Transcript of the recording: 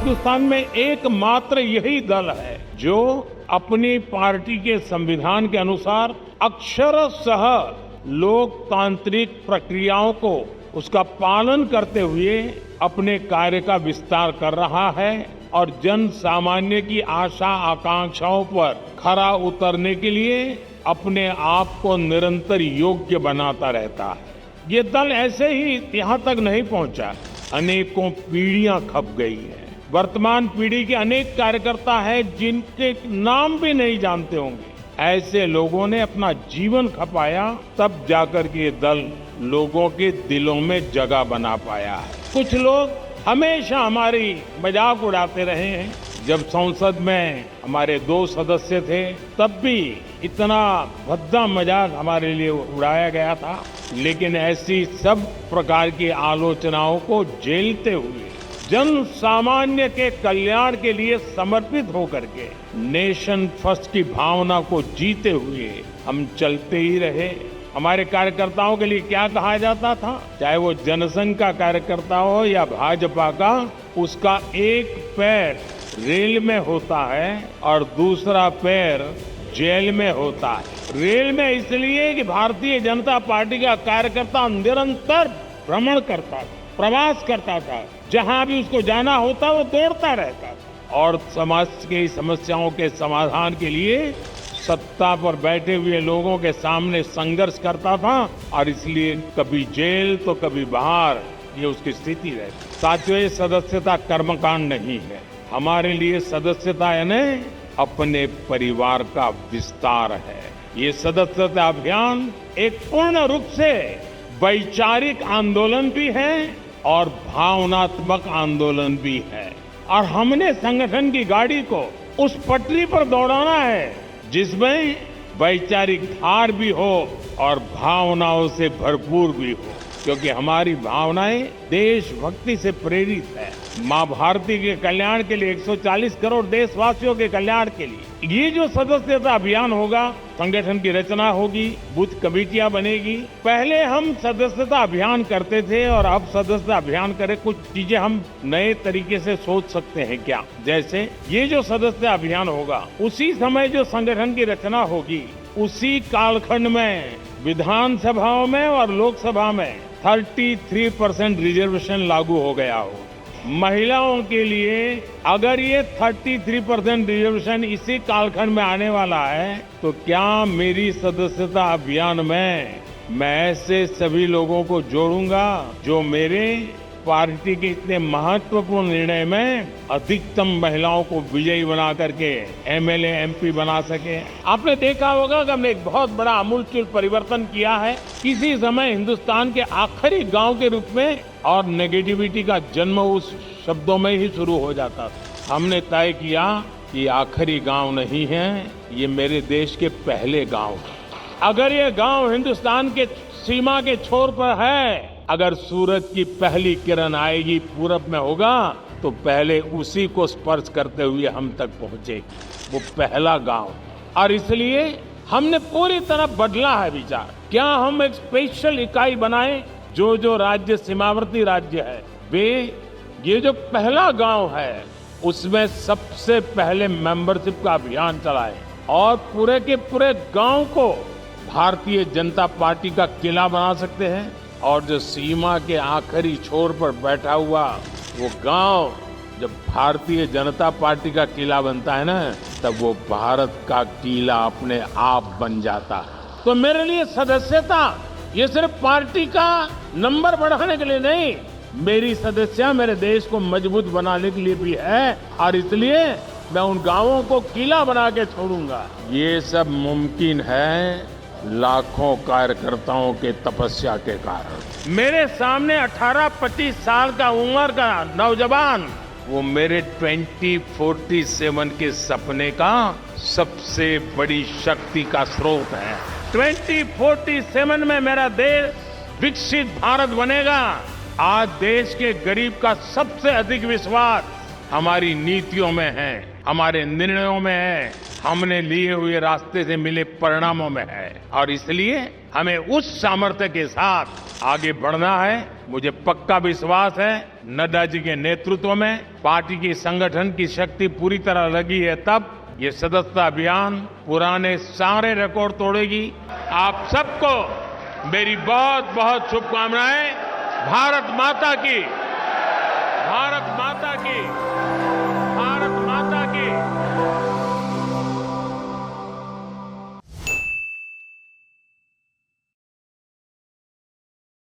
हिंदुस्तान में एकमात्र यही दल है जो अपनी पार्टी के संविधान के अनुसार अक्षरशः लोकतांत्रिक प्रक्रियाओं को उसका पालन करते हुए अपने कार्य का विस्तार कर रहा है और जन सामान्य की आशा आकांक्षाओं पर खरा उतरने के लिए अपने आप को निरंतर योग्य बनाता रहता है। ये दल ऐसे ही यहाँ तक नहीं पहुंचा, अनेकों पीढ़ियां खप गई है। वर्तमान पीढ़ी के अनेक कार्यकर्ता हैं जिनके नाम भी नहीं जानते होंगे। ऐसे लोगों ने अपना जीवन खपाया, तब जाकर के ये दल लोगों के दिलों में जगह बना पाया है। कुछ लोग हमेशा हमारी मजाक उड़ाते रहे हैं। जब संसद में हमारे 2 सदस्य थे तब भी इतना भद्दा मजाक हमारे लिए उड़ाया गया था, लेकिन ऐसी सब प्रकार की आलोचनाओं को झेलते हुए जन सामान्य के कल्याण के लिए समर्पित होकर के नेशन फर्स्ट की भावना को जीते हुए हम चलते ही रहे। हमारे कार्यकर्ताओं के लिए क्या कहा जाता था, चाहे वो जनसंघ का कार्यकर्ता हो या भाजपा का, उसका एक पैर रेल में होता है और दूसरा पैर जेल में होता है। रेल में इसलिए कि भारतीय जनता पार्टी का कार्यकर्ता निरंतर भ्रमण करता था, प्रवास करता था, जहां भी उसको जाना होता वो दौड़ता रहता था और समाज की समस्याओं के समाधान के लिए सत्ता पर बैठे हुए लोगों के सामने संघर्ष करता था और इसलिए कभी जेल तो कभी बाहर, ये उसकी स्थिति रहती। साथियों, ये सदस्यता कर्मकांड नहीं है। हमारे लिए सदस्यता यानी अपने परिवार का विस्तार है। ये सदस्यता अभियान एक पूर्ण रूप से वैचारिक आंदोलन भी है और भावनात्मक आंदोलन भी है और हमने संगठन की गाड़ी को उस पटरी पर दौड़ाना है जिसमें वैचारिक धार भी हो और भावनाओं से भरपूर भी हो, क्योंकि हमारी भावनाएं देशभक्ति से प्रेरित है। माँ भारती के कल्याण के लिए, 140 करोड़ देशवासियों के कल्याण के लिए ये जो सदस्यता अभियान होगा, संगठन की रचना होगी, बूथ कमेटियां बनेगी। पहले हम सदस्यता अभियान करते थे और अब सदस्यता अभियान करें, कुछ चीजें हम नए तरीके से सोच सकते हैं क्या? जैसे ये जो सदस्यता अभियान होगा, उसी समय जो संगठन की रचना होगी, उसी कालखंड में विधानसभाओं में और लोकसभा में 33% रिजर्वेशन लागू हो गया हो। महिलाओं के लिए अगर ये 33% रिजर्वेशन इसी कालखंड में आने वाला है, तो क्या मेरी सदस्यता अभियान में मैं ऐसे सभी लोगों को जोड़ूंगा जो मेरे पार्टी के इतने महत्वपूर्ण निर्णय में अधिकतम महिलाओं को विजयी बना करके एमएलए एमपी बना सके। आपने देखा होगा कि हमने एक बहुत बड़ा आमूलचूल परिवर्तन किया है। किसी समय हिंदुस्तान के आखिरी गांव के रूप में और नेगेटिविटी का जन्म उस शब्दों में ही शुरू हो जाता था। हमने तय किया कि आखिरी गांव नहीं है, ये मेरे देश के पहले गांव है। अगर ये गांव हिंदुस्तान के सीमा के छोर पर है, अगर सूरज की पहली किरण आएगी पूरब में होगा, तो पहले उसी को स्पर्श करते हुए हम तक पहुंचेगी। वो पहला गांव, और इसलिए हमने पूरी तरह बदला है विचार। क्या हम एक स्पेशल इकाई बनाएं? जो राज्य सीमावर्ती राज्य है, वे ये जो पहला गांव है उसमें सबसे पहले मेंबरशिप का अभियान चलाएं और पूरे के पूरे गांव को भारतीय जनता पार्टी का किला बना सकते हैं। और जो सीमा के आखिरी छोर पर बैठा हुआ वो गांव जब भारतीय जनता पार्टी का किला बनता है ना, तब वो भारत का किला अपने आप बन जाता है। तो मेरे लिए सदस्यता ये सिर्फ पार्टी का नंबर बढ़ाने के लिए नहीं, मेरी सदस्यता मेरे देश को मजबूत बनाने के लिए भी है और इसलिए मैं उन गांवों को किला बना के छोड़ूंगा। ये सब मुमकिन है लाखों कार्यकर्ताओं के तपस्या के कारण। मेरे सामने 18-25 साल का उम्र का नौजवान, वो मेरे 2047 के सपने का सबसे बड़ी शक्ति का स्रोत है। 2047 में मेरा देश विकसित भारत बनेगा। आज देश के गरीब का सबसे अधिक विश्वास हमारी नीतियों में है, हमारे निर्णयों में है, हमने लिए हुए रास्ते से मिले परिणामों में है और इसलिए हमें उस सामर्थ्य के साथ आगे बढ़ना है। मुझे पक्का विश्वास है नड्डा जी के नेतृत्व में पार्टी की संगठन की शक्ति पूरी तरह लगी है, तब ये सदस्यता अभियान पुराने सारे रिकॉर्ड तोड़ेगी। आप सबको मेरी बहुत बहुत शुभकामनाएं। भारत माता की, भारत माता की।